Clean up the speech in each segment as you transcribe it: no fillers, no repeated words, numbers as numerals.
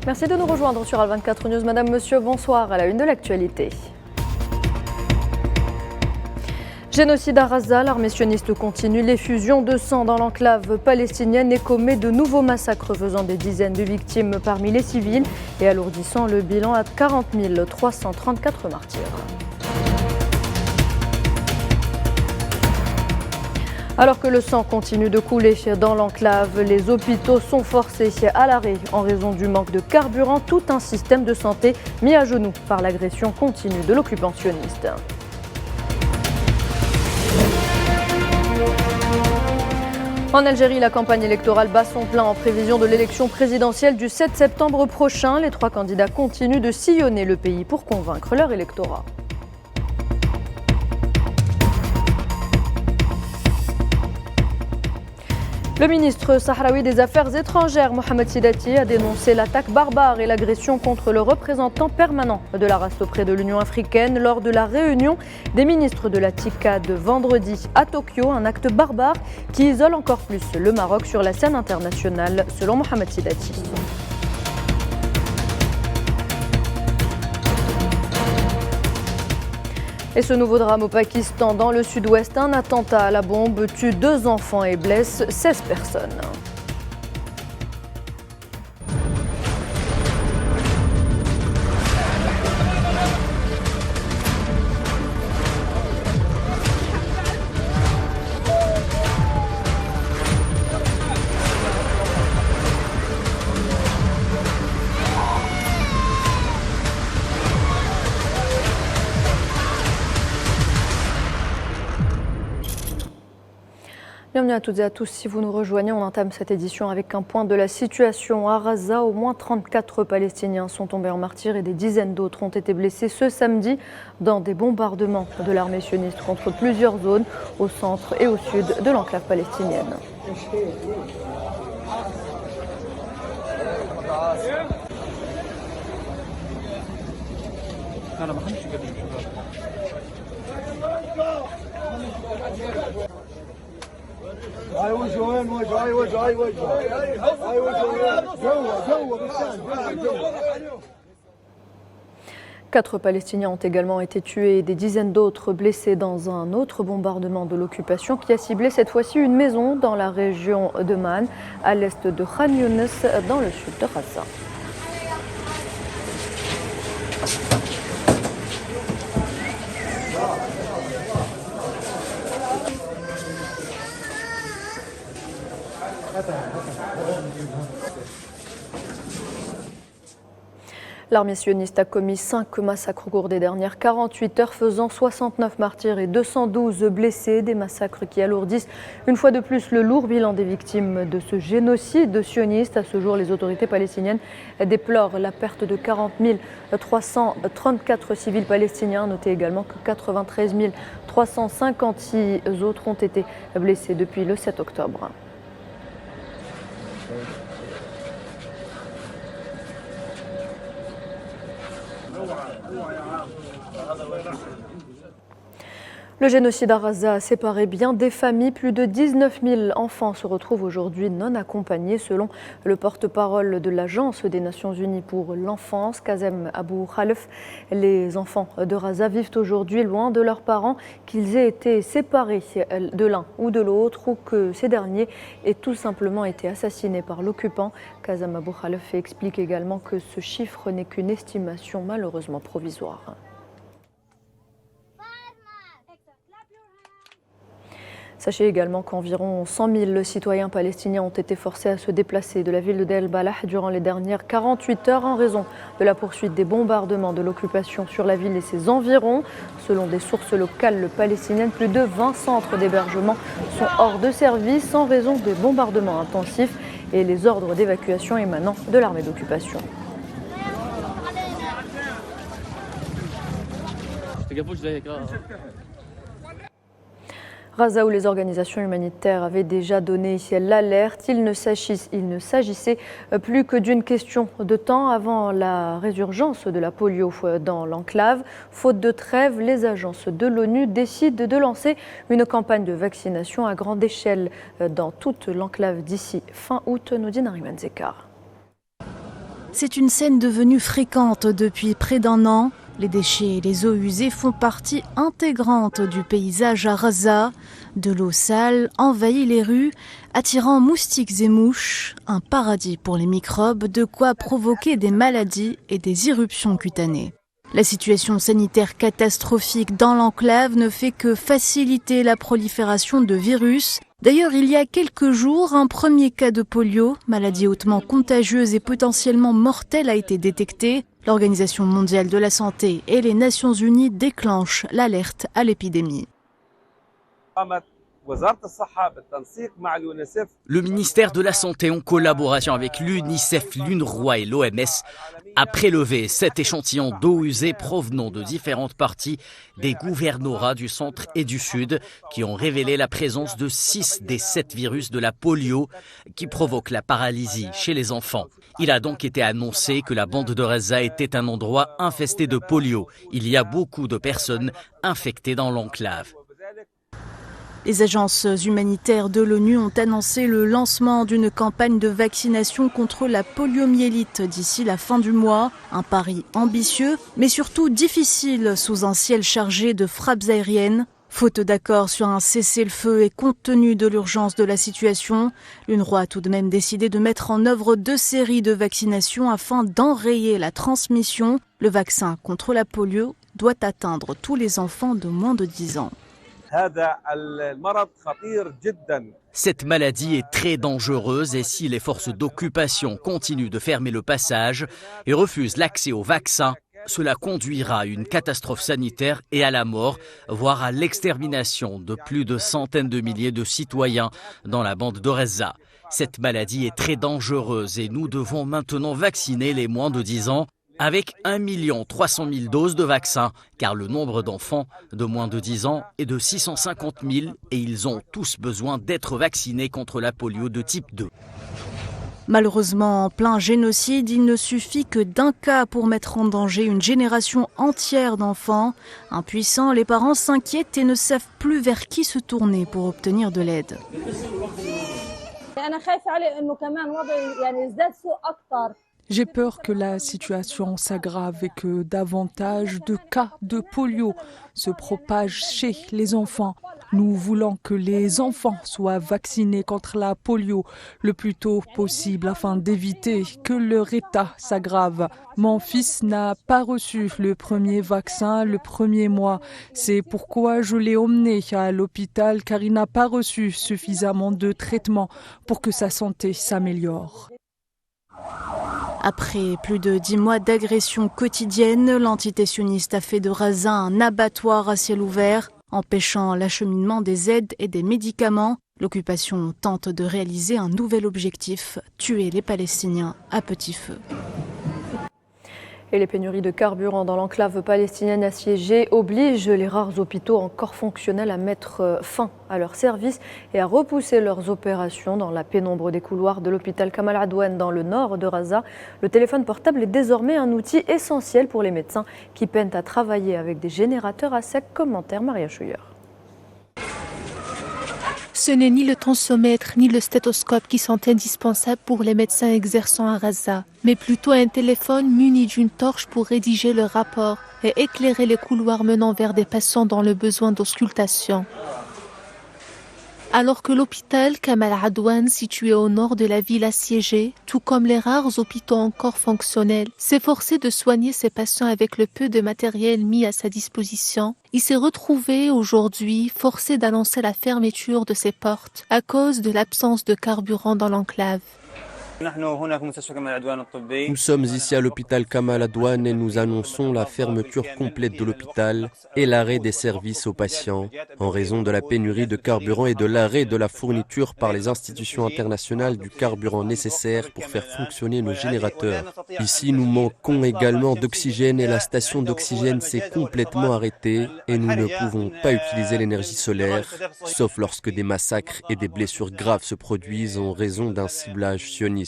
Merci de nous rejoindre sur Al24 News. Madame, Monsieur, bonsoir. À la une de l'actualité. Génocide à Gaza, l'armée sioniste continue l'effusion de sang dans l'enclave palestinienne et commet de nouveaux massacres faisant des dizaines de victimes parmi les civils et alourdissant le bilan à 40 334 martyrs. Alors que le sang continue de couler dans l'enclave, les hôpitaux sont forcés à l'arrêt en raison du manque de carburant, tout un système de santé mis à genoux par l'agression continue de l'occupant sioniste. En Algérie, la campagne électorale bat son plein en prévision de l'élection présidentielle du 7 septembre prochain. Les trois candidats continuent de sillonner le pays pour convaincre leur électorat. Le ministre sahraoui des Affaires étrangères, Mohamed Sidati, a dénoncé l'attaque barbare et l'agression contre le représentant permanent de la race auprès de l'Union africaine lors de la réunion des ministres de la TICAD vendredi à Tokyo, un acte barbare qui isole encore plus le Maroc sur la scène internationale, selon Mohamed Sidati. Et ce nouveau drame au Pakistan, dans le sud-ouest, un attentat à la bombe tue 2 enfants et blesse 16 personnes. Bienvenue à toutes et à tous. Si vous nous rejoignez, on entame cette édition avec un point de la situation à Gaza. Au moins 34 Palestiniens sont tombés en martyrs et des dizaines d'autres ont été blessés ce samedi dans des bombardements de l'armée sioniste contre plusieurs zones au centre et au sud de l'enclave palestinienne. Quatre Palestiniens ont également été tués et des dizaines d'autres blessés dans un autre bombardement de l'occupation qui a ciblé cette fois-ci une maison dans la région de Man, à l'est de Khan Younes, dans le sud de Gaza. L'armée sioniste a commis 5 massacres au cours des dernières 48 heures, faisant 69 martyrs et 212 blessés. Des massacres qui alourdissent une fois de plus le lourd bilan des victimes de ce génocide sioniste. À ce jour, les autorités palestiniennes déplorent la perte de 40 334 civils palestiniens. Notez également que 93 356 autres ont été blessés depuis le 7 octobre. Le génocide à Gaza a séparé bien des familles. Plus de 19 000 enfants se retrouvent aujourd'hui non accompagnés, selon le porte-parole de l'Agence des Nations Unies pour l'enfance, Kazem Abou Khalef. Les enfants de Gaza vivent aujourd'hui loin de leurs parents, qu'ils aient été séparés de l'un ou de l'autre ou que ces derniers aient tout simplement été assassinés par l'occupant. Kazem Abou Khalef explique également que ce chiffre n'est qu'une estimation malheureusement provisoire. Sachez également qu'environ 100 000 citoyens palestiniens ont été forcés à se déplacer de la ville de Deir el-Balah durant les dernières 48 heures en raison de la poursuite des bombardements de l'occupation sur la ville et ses environs. Selon des sources locales palestiniennes, plus de 20 centres d'hébergement sont hors de service en raison des bombardements intensifs et les ordres d'évacuation émanant de l'armée d'occupation. Gaza, où les organisations humanitaires avaient déjà donné l'alerte, il ne s'agissait plus que d'une question de temps avant la résurgence de la polio dans l'enclave. Faute de trêve, les agences de l'ONU décident de lancer une campagne de vaccination à grande échelle dans toute l'enclave d'ici fin août, nous dit Nariman Zekar. C'est une scène devenue fréquente depuis près d'un an. Les déchets et les eaux usées font partie intégrante du paysage à Gaza. De l'eau sale envahit les rues, attirant moustiques et mouches. Un paradis pour les microbes, de quoi provoquer des maladies et des éruptions cutanées. La situation sanitaire catastrophique dans l'enclave ne fait que faciliter la prolifération de virus. D'ailleurs, il y a quelques jours, un premier cas de polio, maladie hautement contagieuse et potentiellement mortelle, a été détecté. L'Organisation mondiale de la santé et les Nations unies déclenchent l'alerte à l'épidémie. Le ministère de la Santé, en collaboration avec l'UNICEF, l'UNRWA et l'OMS, a prélevé 7 échantillons d'eau usée provenant de différentes parties des gouvernorats du centre et du sud qui ont révélé la présence de 6 des 7 virus de la polio qui provoquent la paralysie chez les enfants. Il a donc été annoncé que la bande de Gaza était un endroit infesté de polio. Il y a beaucoup de personnes infectées dans l'enclave. Les agences humanitaires de l'ONU ont annoncé le lancement d'une campagne de vaccination contre la poliomyélite d'ici la fin du mois. Un pari ambitieux, mais surtout difficile sous un ciel chargé de frappes aériennes. Faute d'accord sur un cessez-le-feu et compte tenu de l'urgence de la situation, l'UNRWA a tout de même décidé de mettre en œuvre 2 séries de vaccinations afin d'enrayer la transmission. Le vaccin contre la polio doit atteindre tous les enfants de moins de 10 ans. Cette maladie est très dangereuse et si les forces d'occupation continuent de fermer le passage et refusent l'accès au vaccin, cela conduira à une catastrophe sanitaire et à la mort, voire à l'extermination de plus de centaines de milliers de citoyens dans la bande de Gaza. Cette maladie est très dangereuse et nous devons maintenant vacciner les moins de 10 ans avec 1 300 000 doses de vaccins, car le nombre d'enfants de moins de 10 ans est de 650 000 et ils ont tous besoin d'être vaccinés contre la polio de type 2. Malheureusement, en plein génocide, il ne suffit que d'un cas pour mettre en danger une génération entière d'enfants. Impuissants, les parents s'inquiètent et ne savent plus vers qui se tourner pour obtenir de l'aide. J'ai peur que la situation s'aggrave et que davantage de cas de polio se propagent chez les enfants. Nous voulons que les enfants soient vaccinés contre la polio le plus tôt possible afin d'éviter que leur état s'aggrave. Mon fils n'a pas reçu le premier vaccin le premier mois. C'est pourquoi je l'ai emmené à l'hôpital car il n'a pas reçu suffisamment de traitement pour que sa santé s'améliore. Après plus de 10 mois d'agression quotidienne, l'entité sioniste a fait de Gaza un abattoir à ciel ouvert, empêchant l'acheminement des aides et des médicaments. L'occupation tente de réaliser un nouvel objectif, tuer les Palestiniens à petit feu. Et les pénuries de carburant dans l'enclave palestinienne assiégée obligent les rares hôpitaux encore fonctionnels à mettre fin à leur service et à repousser leurs opérations dans la pénombre des couloirs de l'hôpital Kamal Adwan dans le nord de Gaza. Le téléphone portable est désormais un outil essentiel pour les médecins qui peinent à travailler avec des générateurs à sec. Commentaire Maria Scheuer. Ce n'est ni le tensiomètre ni le stéthoscope qui sont indispensables pour les médecins exerçant à Gaza, mais plutôt un téléphone muni d'une torche pour rédiger le rapport et éclairer les couloirs menant vers des patients dans le besoin d'auscultation. Alors que l'hôpital Kamal Adwan, situé au nord de la ville assiégée, tout comme les rares hôpitaux encore fonctionnels, s'est forcé de soigner ses patients avec le peu de matériel mis à sa disposition, il s'est retrouvé aujourd'hui forcé d'annoncer la fermeture de ses portes à cause de l'absence de carburant dans l'enclave. Nous sommes ici à l'hôpital Kamal Adwan et nous annonçons la fermeture complète de l'hôpital et l'arrêt des services aux patients en raison de la pénurie de carburant et de l'arrêt de la fourniture par les institutions internationales du carburant nécessaire pour faire fonctionner nos générateurs. Ici, nous manquons également d'oxygène et la station d'oxygène s'est complètement arrêtée et nous ne pouvons pas utiliser l'énergie solaire, sauf lorsque des massacres et des blessures graves se produisent en raison d'un ciblage sioniste.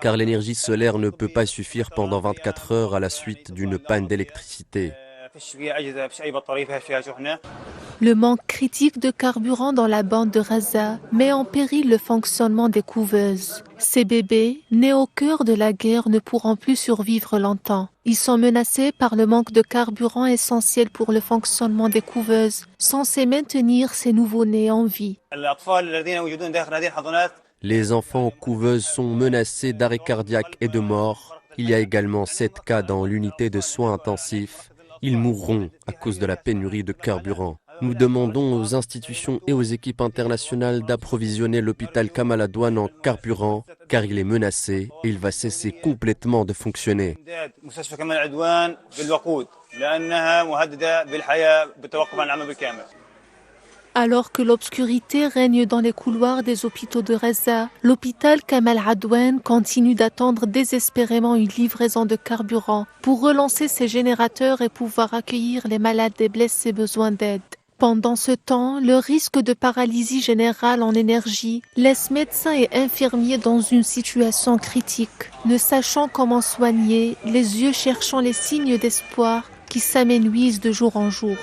Car l'énergie solaire ne peut pas suffire pendant 24 heures à la suite d'une panne d'électricité. Le manque critique de carburant dans la bande de Gaza met en péril le fonctionnement des couveuses. Ces bébés, nés au cœur de la guerre, ne pourront plus survivre longtemps. Ils sont menacés par le manque de carburant essentiel pour le fonctionnement des couveuses, censé maintenir ces nouveau-nés en vie. Les enfants aux couveuses sont menacés d'arrêt cardiaque et de mort. Il y a également 7 cas dans l'unité de soins intensifs. Ils mourront à cause de la pénurie de carburant. Nous demandons aux institutions et aux équipes internationales d'approvisionner l'hôpital Kamal Adwan en carburant, car il est menacé et il va cesser complètement de fonctionner. Alors que l'obscurité règne dans les couloirs des hôpitaux de Gaza, l'hôpital Kamal Adwan continue d'attendre désespérément une livraison de carburant pour relancer ses générateurs et pouvoir accueillir les malades et blessés besoin d'aide. Pendant ce temps, le risque de paralysie générale en énergie laisse médecins et infirmiers dans une situation critique, ne sachant comment soigner, les yeux cherchant les signes d'espoir qui s'amenuisent de jour en jour.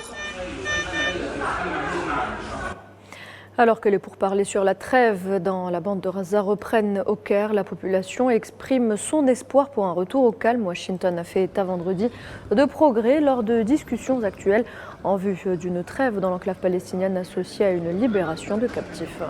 Alors que les pourparlers sur la trêve dans la bande de Gaza reprennent au Caire, la population exprime son espoir pour un retour au calme. Washington a fait état vendredi de progrès lors de discussions actuelles en vue d'une trêve dans l'enclave palestinienne associée à une libération de captifs.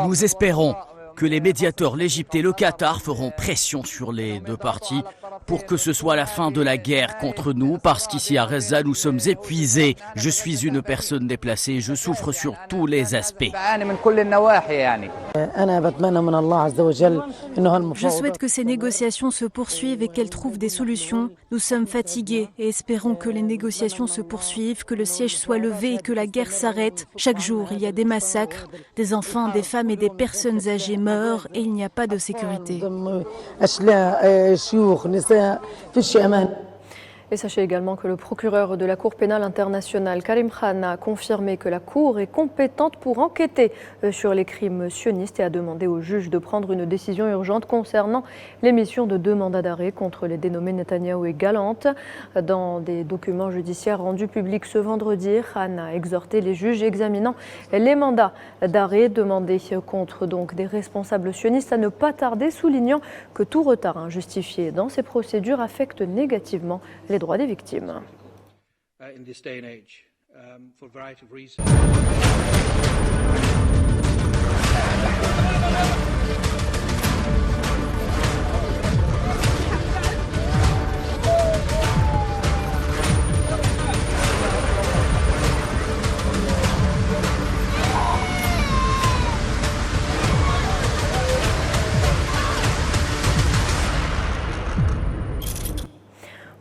Nous espérons que les médiateurs, l'Égypte et le Qatar feront pression sur les deux parties pour que ce soit la fin de la guerre contre nous, parce qu'ici à Gaza, nous sommes épuisés. Je suis une personne déplacée, je souffre sur tous les aspects. Je souhaite que ces négociations se poursuivent et qu'elles trouvent des solutions. Nous sommes fatigués et espérons que les négociations se poursuivent, que le siège soit levé et que la guerre s'arrête. Chaque jour, il y a des massacres, des enfants, des femmes et des personnes âgées meurent et il n'y a pas de sécurité. Et sachez également que le procureur de la Cour pénale internationale, Karim Khan, a confirmé que la Cour est compétente pour enquêter sur les crimes sionistes et a demandé au juge de prendre une décision urgente concernant l'émission de 2 mandats d'arrêt contre les dénommés Netanyahou et Galante. Dans des documents judiciaires rendus publics ce vendredi, Khan a exhorté les juges examinant les mandats d'arrêt demandés contre donc des responsables sionistes à ne pas tarder, soulignant que tout retard injustifié dans ces procédures affecte négativement les droits des victimes.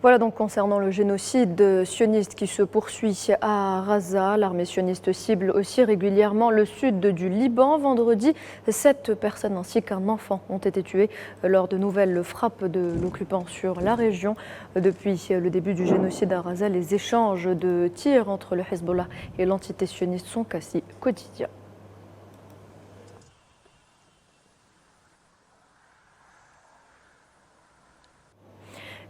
Voilà donc concernant le génocide sioniste qui se poursuit à Gaza. L'armée sioniste cible aussi régulièrement le sud du Liban. Vendredi, 7 personnes ainsi qu'un enfant ont été tués lors de nouvelles frappes de l'occupant sur la région. Depuis le début du génocide à Gaza, les échanges de tirs entre le Hezbollah et l'entité sioniste sont quasi quotidiens.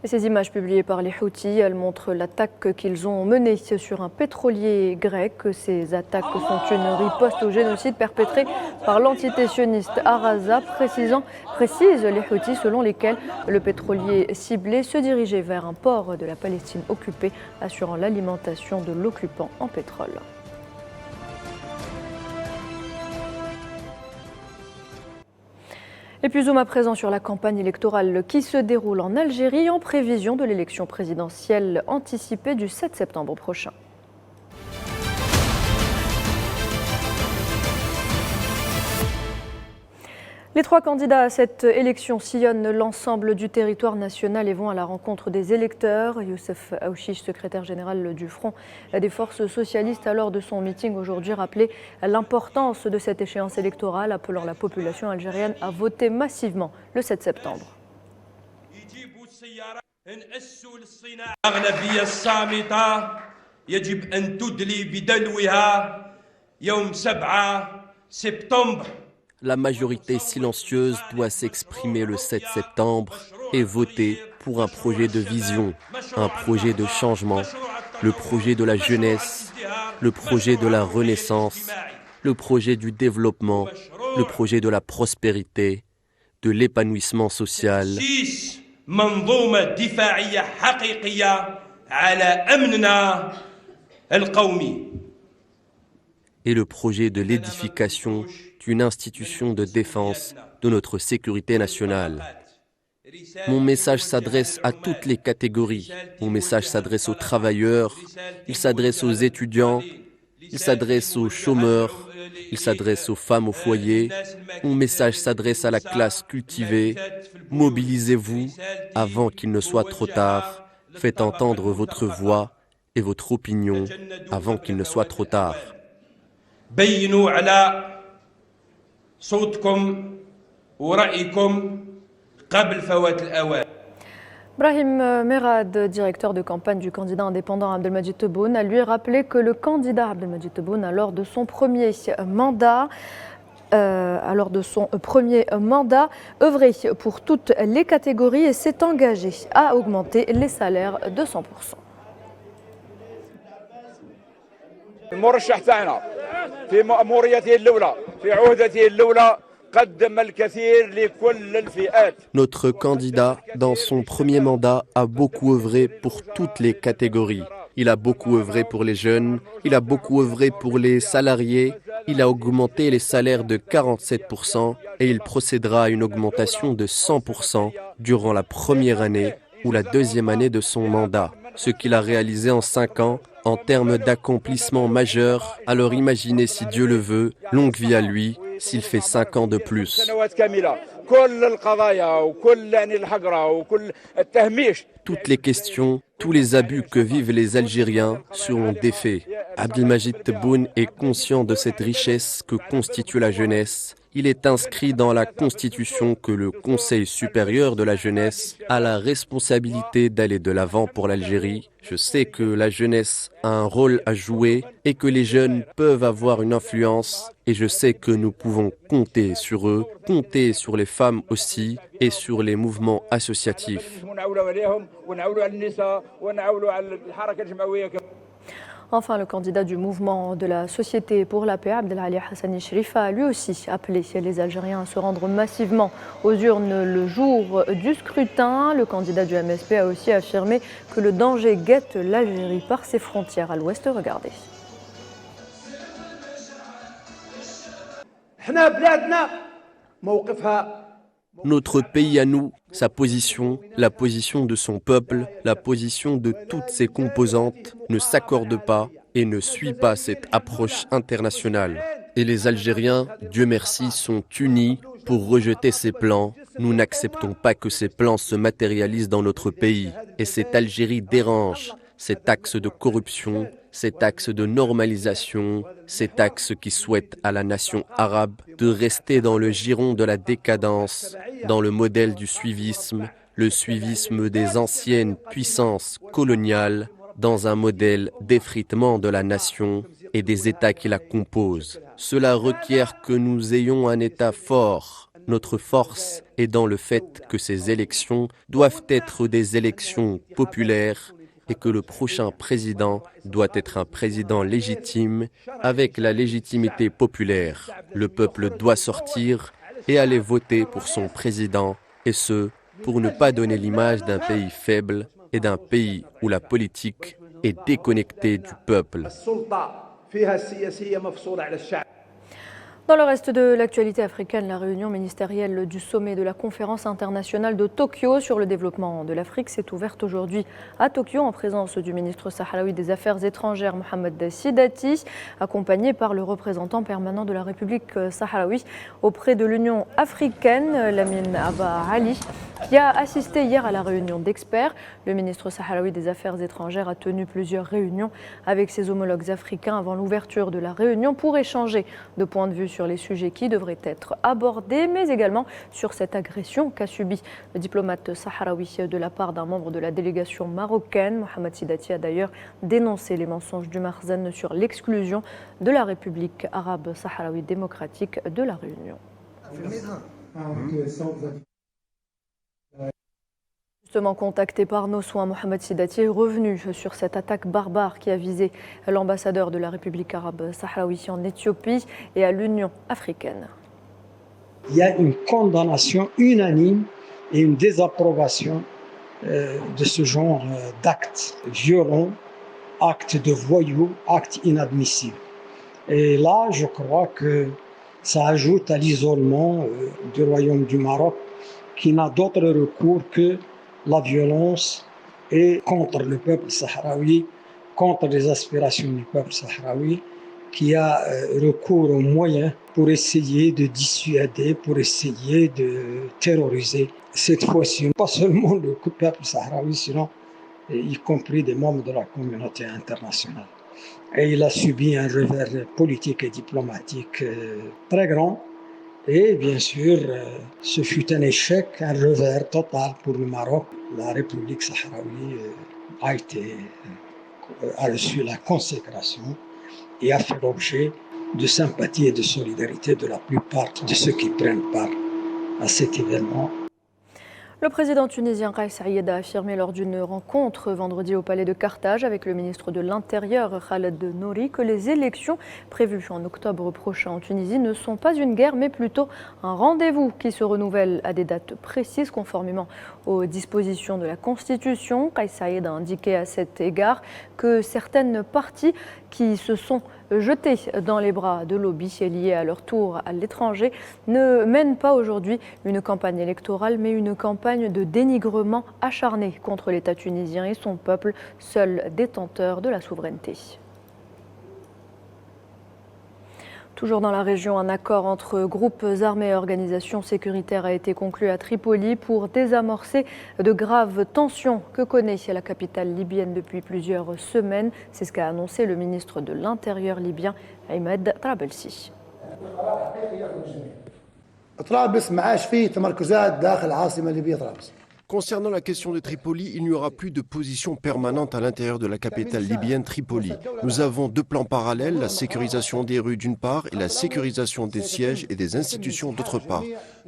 Et ces images publiées par les Houthis, elles montrent l'attaque qu'ils ont menée sur un pétrolier grec. Ces attaques sont une riposte au génocide perpétré par l'entité sioniste à Gaza, précisent les Houthis, selon lesquels le pétrolier ciblé se dirigeait vers un port de la Palestine occupée, assurant l'alimentation de l'occupant en pétrole. Et puis zoom à présent sur la campagne électorale qui se déroule en Algérie en prévision de l'élection présidentielle anticipée du 7 septembre prochain. Les 3 candidats à cette élection sillonnent l'ensemble du territoire national et vont à la rencontre des électeurs. Youssef Aouchiche, secrétaire général du Front des forces socialistes, a lors de son meeting aujourd'hui rappelé l'importance de cette échéance électorale, appelant la population algérienne à voter massivement le 7 septembre. la majorité silencieuse doit s'exprimer le 7 septembre et voter pour un projet de vision, un projet de changement, le projet de la jeunesse, le projet de la renaissance, le projet du développement, le projet de la prospérité, de l'épanouissement social. Et le projet de l'édification d'une institution de défense de notre sécurité nationale. Mon message s'adresse à toutes les catégories. Mon message s'adresse aux travailleurs, il s'adresse aux étudiants, il s'adresse aux chômeurs, il s'adresse aux femmes au foyer. Mon message s'adresse à la classe cultivée. Mobilisez-vous avant qu'il ne soit trop tard. Faites entendre votre voix et votre opinion avant qu'il ne soit trop tard. بينوا على صوتكم ورأيكم قبل فوات الأوان. Brahim Merad, directeur de campagne du candidat indépendant Abdelmadjid Tebboune, a lui rappelé que le candidat Abdelmadjid Tebboune, lors de son premier mandat, œuvrait pour toutes les catégories et s'est engagé à augmenter les salaires de 100%. المرشح تاعنا في مأموريته الأولى في عهدته الأولى قدم الكثير لكل الفئات. Notre candidat, dans son premier mandat, a beaucoup œuvré pour toutes les catégories. Il a beaucoup œuvré pour les jeunes, il a beaucoup œuvré pour les salariés, il a augmenté les salaires de 47% et il procédera à une augmentation de 100% durant la première année ou la deuxième année de son mandat. Ce qu'il a réalisé en 5 ans, en termes d'accomplissement majeur, alors imaginez si Dieu le veut, longue vie à lui, s'il fait 5 ans de plus. Toutes les questions, tous les abus que vivent les Algériens seront défaits. Abdelmadjid Tebboune est conscient de cette richesse que constitue la jeunesse. Il est inscrit dans la Constitution que le Conseil supérieur de la jeunesse a la responsabilité d'aller de l'avant pour l'Algérie. Je sais que la jeunesse a un rôle à jouer et que les jeunes peuvent avoir une influence. Et je sais que nous pouvons compter sur eux, compter sur les femmes aussi et sur les mouvements associatifs. Enfin, le candidat du mouvement de la Société pour la paix, Abdelali Hassani Cherif, a lui aussi appelé les Algériens à se rendre massivement aux urnes le jour du scrutin. Le candidat du MSP a aussi affirmé que le danger guette l'Algérie par ses frontières à l'ouest. Regardez. Notre pays à nous, sa position, la position de son peuple, la position de toutes ses composantes ne s'accorde pas et ne suit pas cette approche internationale. Et les Algériens, Dieu merci, sont unis pour rejeter ces plans. Nous n'acceptons pas que ces plans se matérialisent dans notre pays. Et cette Algérie dérange, cet axe de corruption, cet axe de normalisation, cet axe qui souhaite à la nation arabe de rester dans le giron de la décadence, dans le modèle du suivisme, le suivisme des anciennes puissances coloniales, dans un modèle d'effritement de la nation et des États qui la composent. Cela requiert que nous ayons un État fort. Notre force est dans le fait que ces élections doivent être des élections populaires et que le prochain président doit être un président légitime avec la légitimité populaire. Le peuple doit sortir et aller voter pour son président, et ce, pour ne pas donner l'image d'un pays faible et d'un pays où la politique est déconnectée du peuple. Dans le reste de l'actualité africaine, la réunion ministérielle du sommet de la conférence internationale de Tokyo sur le développement de l'Afrique s'est ouverte aujourd'hui à Tokyo en présence du ministre sahraoui des Affaires étrangères Mohamed Sidati, accompagné par le représentant permanent de la République sahraoui auprès de l'Union africaine, Lamine Abba Ali, qui a assisté hier à la réunion d'experts. Le ministre sahraoui des Affaires étrangères a tenu plusieurs réunions avec ses homologues africains avant l'ouverture de la réunion pour échanger de points de vue sur les sujets qui devraient être abordés, mais également sur cette agression qu'a subie le diplomate sahraoui de la part d'un membre de la délégation marocaine. Mohamed Sidati a d'ailleurs dénoncé les mensonges du Marzen sur l'exclusion de la République arabe sahraoui démocratique de la réunion. Justement contacté par nos soins, Mohamed Sidati est revenu sur cette attaque barbare qui a visé l'ambassadeur de la République arabe sahraoui en Éthiopie et à l'Union africaine. Il y a une condamnation unanime et une désapprobation de ce genre d'actes violents, actes de voyous, actes inadmissibles. Et là, je crois que ça ajoute à l'isolement du Royaume du Maroc qui n'a d'autre recours que la violence et contre le peuple sahraoui, contre les aspirations du peuple sahraoui, qui a recours aux moyens pour essayer de dissuader, pour essayer de terroriser. Cette fois-ci, pas seulement le peuple sahraoui, sinon y compris des membres de la communauté internationale. Et il a subi un revers politique et diplomatique très grand. Et bien sûr, ce fut un échec, un revers total pour le Maroc. La République sahraoui a reçu la consécration et a fait l'objet de sympathie et de solidarité de la plupart de ceux qui prennent part à cet événement. Le président tunisien Kais Saied a affirmé lors d'une rencontre vendredi au palais de Carthage avec le ministre de l'Intérieur Khaled Nouri que les élections prévues en octobre prochain en Tunisie ne sont pas une guerre mais plutôt un rendez-vous qui se renouvelle à des dates précises conformément aux dispositions de la Constitution. Kais Saied a indiqué à cet égard que certaines parties qui se sont jetés dans les bras de lobbies liés à leur tour à l'étranger ne mènent pas aujourd'hui une campagne électorale mais une campagne de dénigrement acharné contre l'État tunisien et son peuple, seul détenteur de la souveraineté. Toujours dans la région, un accord entre groupes armés et organisations sécuritaires a été conclu à Tripoli pour désamorcer de graves tensions que connaît la capitale libyenne depuis plusieurs semaines. C'est ce qu'a annoncé le ministre de l'Intérieur libyen, Ahmed Trabelsi. Concernant la question de Tripoli, il n'y aura plus de position permanente à l'intérieur de la capitale libyenne Tripoli. Nous avons deux plans parallèles, la sécurisation des rues d'une part et la sécurisation des sièges et des institutions d'autre part.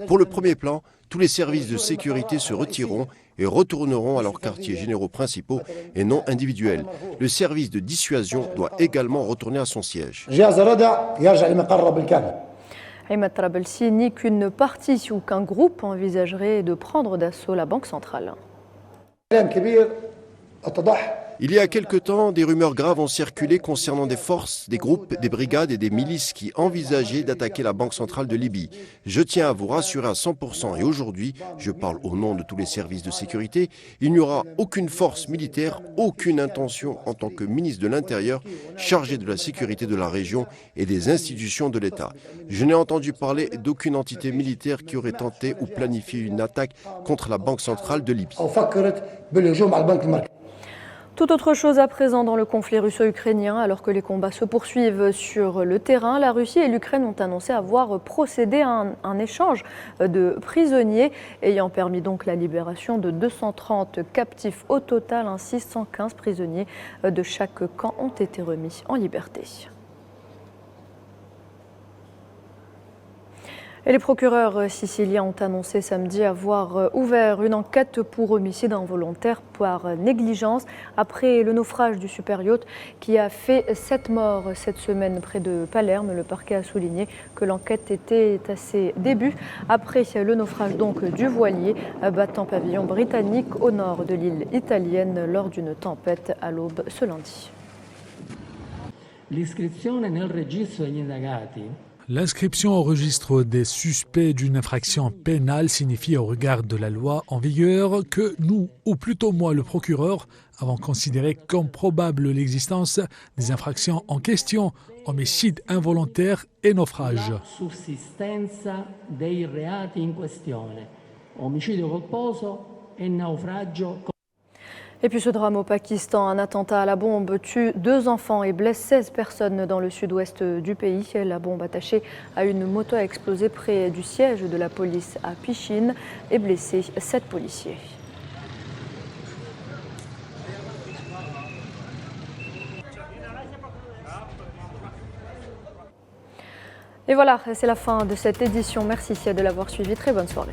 Pour le premier plan, tous les services de sécurité se retireront et retourneront à leurs quartiers généraux principaux et non individuels. Le service de dissuasion doit également retourner à son siège. Ahmed Trabelsi nie qu'une partie ou qu'un groupe envisagerait de prendre d'assaut la Banque centrale. Il y a quelque temps, des rumeurs graves ont circulé concernant des forces, des groupes, des brigades et des milices qui envisageaient d'attaquer la Banque centrale de Libye. Je tiens à vous rassurer à 100% et aujourd'hui, je parle au nom de tous les services de sécurité, il n'y aura aucune force militaire, aucune intention en tant que ministre de l'Intérieur chargé de la sécurité de la région et des institutions de l'État. Je n'ai entendu parler d'aucune entité militaire qui aurait tenté ou planifié une attaque contre la Banque centrale de Libye. Tout autre chose à présent dans le conflit russo-ukrainien. Alors que les combats se poursuivent sur le terrain, la Russie et l'Ukraine ont annoncé avoir procédé à un échange de prisonniers ayant permis donc la libération de 230 captifs au total. Ainsi, 115 prisonniers de chaque camp ont été remis en liberté. Et les procureurs siciliens ont annoncé samedi avoir ouvert une enquête pour homicide involontaire par négligence après le naufrage du super yacht qui a fait 7 morts cette semaine près de Palerme. Le parquet a souligné que l'enquête était à ses débuts après le naufrage donc du voilier battant pavillon britannique au nord de l'île italienne lors d'une tempête à l'aube ce lundi. L'inscription au registre des suspects d'une infraction pénale signifie au regard de la loi en vigueur que nous, ou plutôt moi le procureur, avons considéré comme probable l'existence des infractions en question, homicide involontaire et naufrage. Et puis ce drame au Pakistan, un attentat à la bombe tue 2 enfants et blesse 16 personnes dans le sud-ouest du pays. La bombe attachée à une moto a explosé près du siège de la police à Pishin et blessé 7 policiers. Et voilà, c'est la fin de cette édition. Merci de l'avoir suivi. Très bonne soirée.